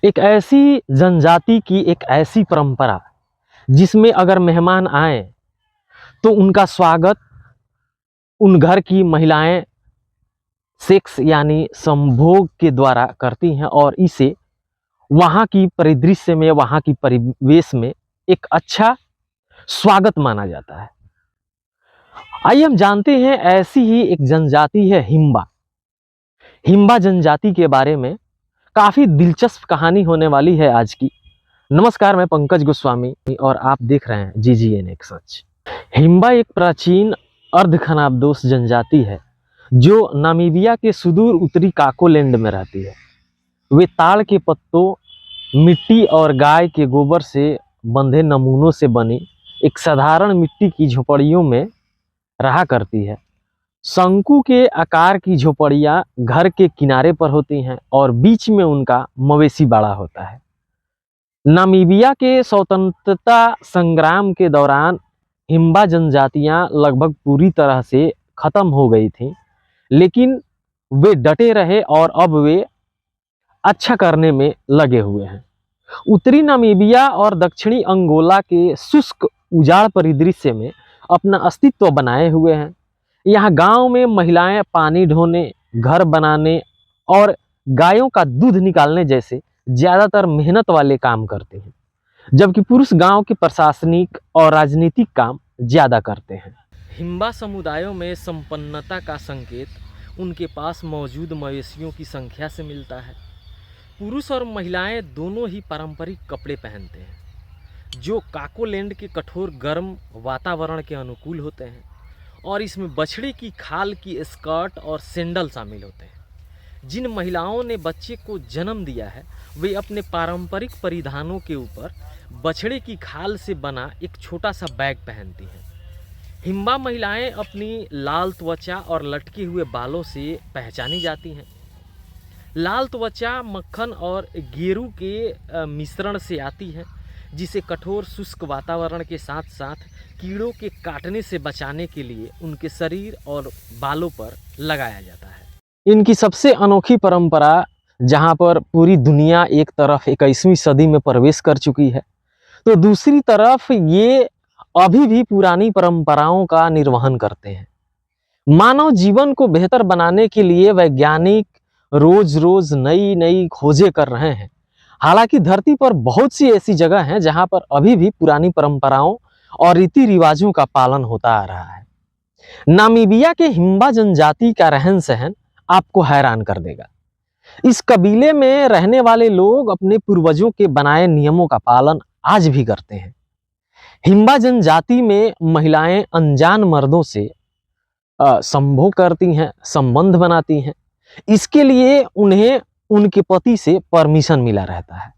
एक ऐसी जनजाति की एक ऐसी परंपरा जिसमें अगर मेहमान आए तो उनका स्वागत उन घर की महिलाएं सेक्स यानी संभोग के द्वारा करती हैं और इसे वहाँ की परिदृश्य में, वहाँ की परिवेश में एक अच्छा स्वागत माना जाता है। आइए हम जानते हैं ऐसी ही एक जनजाति है हिम्बा। हिम्बा जनजाति के बारे में काफी दिलचस्प कहानी होने वाली है आज की। नमस्कार, मैं पंकज गोस्वामी और आप देख रहे हैं GGN एक सच। हिम्बा एक प्राचीन अर्धखानाबदोश जनजाति है जो नामीबिया के सुदूर उत्तरी काकोलैंड में रहती है। वे ताड़ के पत्तों, मिट्टी और गाय के गोबर से बंधे नमूनों से बनी एक साधारण मिट्टी की झोपड़ियों में रहा करती है। शंकु के आकार की झोपड़ियाँ घर के किनारे पर होती हैं और बीच में उनका मवेशी बाड़ा होता है। नामीबिया के स्वतंत्रता संग्राम के दौरान हिम्बा जनजातियां लगभग पूरी तरह से खत्म हो गई थीं, लेकिन वे डटे रहे और अब वे अच्छा करने में लगे हुए हैं। उत्तरी नामीबिया और दक्षिणी अंगोला के शुष्क उजाड़ परिदृश्य में अपना अस्तित्व बनाए हुए हैं। यहाँ गांव में महिलाएं पानी ढोने, घर बनाने और गायों का दूध निकालने जैसे ज्यादातर मेहनत वाले काम करते हैं, जबकि पुरुष गांव के प्रशासनिक और राजनीतिक काम ज्यादा करते हैं। हिम्बा समुदायों में संपन्नता का संकेत उनके पास मौजूद मवेशियों की संख्या से मिलता है। पुरुष और महिलाएं दोनों ही पारंपरिक कपड़े पहनते हैं जो काकोलैंड के कठोर गर्म वातावरण के अनुकूल होते हैं, और इसमें बछड़े की खाल की स्कर्ट और सैंडल शामिल होते हैं। जिन महिलाओं ने बच्चे को जन्म दिया है वे अपने पारंपरिक परिधानों के ऊपर बछड़े की खाल से बना एक छोटा सा बैग पहनती हैं। हिम्बा महिलाएं अपनी लाल त्वचा और लटके हुए बालों से पहचानी जाती हैं। लाल त्वचा मक्खन और गेरू के मिश्रण से आती है, जिसे कठोर शुष्क वातावरण के साथ साथ कीड़ों के काटने से बचाने के लिए उनके शरीर और बालों पर लगाया जाता है। इनकी सबसे अनोखी परंपरा, जहां पर पूरी दुनिया एक तरफ 21वीं सदी में प्रवेश कर चुकी है तो दूसरी तरफ ये अभी भी पुरानी परंपराओं का निर्वहन करते हैं। मानव जीवन को बेहतर बनाने के लिए वैज्ञानिक रोज रोज नई नई खोजें कर रहे हैं। हालांकि धरती पर बहुत सी ऐसी जगह हैं जहां पर अभी भी पुरानी परंपराओं और रीति रिवाजों का पालन होता आ रहा है। नामीबिया के हिम्बा जनजाति का रहन सहन आपको हैरान कर देगा। इस कबीले में रहने वाले लोग अपने पूर्वजों के बनाए नियमों का पालन आज भी करते हैं। हिम्बा जनजाति में महिलाएं अनजान मर्दों से संभोग करती हैं, संबंध बनाती हैं। इसके लिए उन्हें उनके पति से परमिशन मिला रहता है।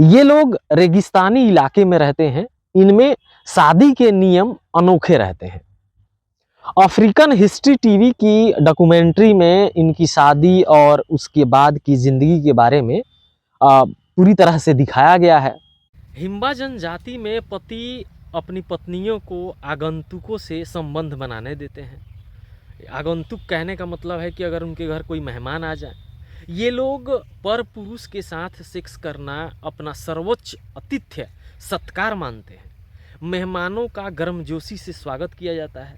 ये लोग रेगिस्तानी इलाके में रहते हैं। इनमें शादी के नियम अनोखे रहते हैं। अफ्रीकन हिस्ट्री टीवी की डॉक्यूमेंट्री में इनकी शादी और उसके बाद की जिंदगी के बारे में पूरी तरह से दिखाया गया है। हिम्बा जनजाति में पति अपनी पत्नियों को आगंतुकों से संबंध बनाने देते हैं। आगंतुक कहने का मतलब है कि अगर उनके घर कोई मेहमान आ जाए, ये लोग पर पुरुष के साथ सेक्स करना अपना सर्वोच्च आतिथ्य सत्कार मानते हैं। मेहमानों का गर्मजोशी से स्वागत किया जाता है।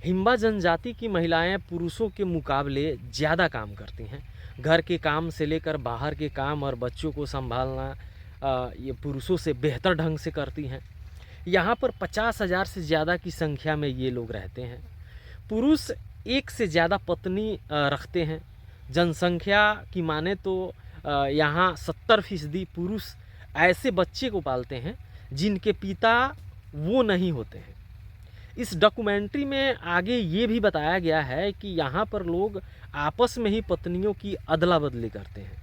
हिम्बा जनजाति की महिलाएं पुरुषों के मुकाबले ज़्यादा काम करती हैं। घर के काम से लेकर बाहर के काम और बच्चों को संभालना ये पुरुषों से बेहतर ढंग से करती हैं। यहाँ पर 50,000 से ज़्यादा की संख्या में ये लोग रहते हैं। पुरुष एक से ज़्यादा पत्नी रखते हैं। जनसंख्या की माने तो यहाँ 70% पुरुष ऐसे बच्चे को पालते हैं जिनके पिता वो नहीं होते हैं। इस डॉक्यूमेंट्री में आगे ये भी बताया गया है कि यहाँ पर लोग आपस में ही पत्नियों की अदला बदली करते हैं।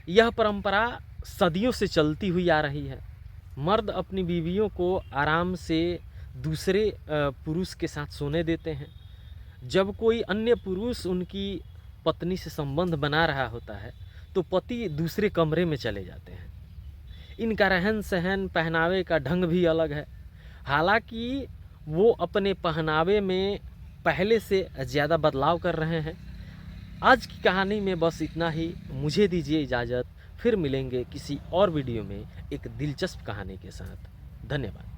यह परंपरा सदियों से चलती हुई आ रही है। मर्द अपनी बीवियों को आराम से दूसरे पुरुष के साथ सोने देते हैं। जब कोई अन्य पुरुष उनकी पत्नी से संबंध बना रहा होता है तो पति दूसरे कमरे में चले जाते हैं। इनका रहन सहन, पहनावे का ढंग भी अलग है। हालांकि वो अपने पहनावे में पहले से ज़्यादा बदलाव कर रहे हैं। आज की कहानी में बस इतना ही। मुझे दीजिए इजाज़त। फिर मिलेंगे किसी और वीडियो में एक दिलचस्प कहानी के साथ। धन्यवाद।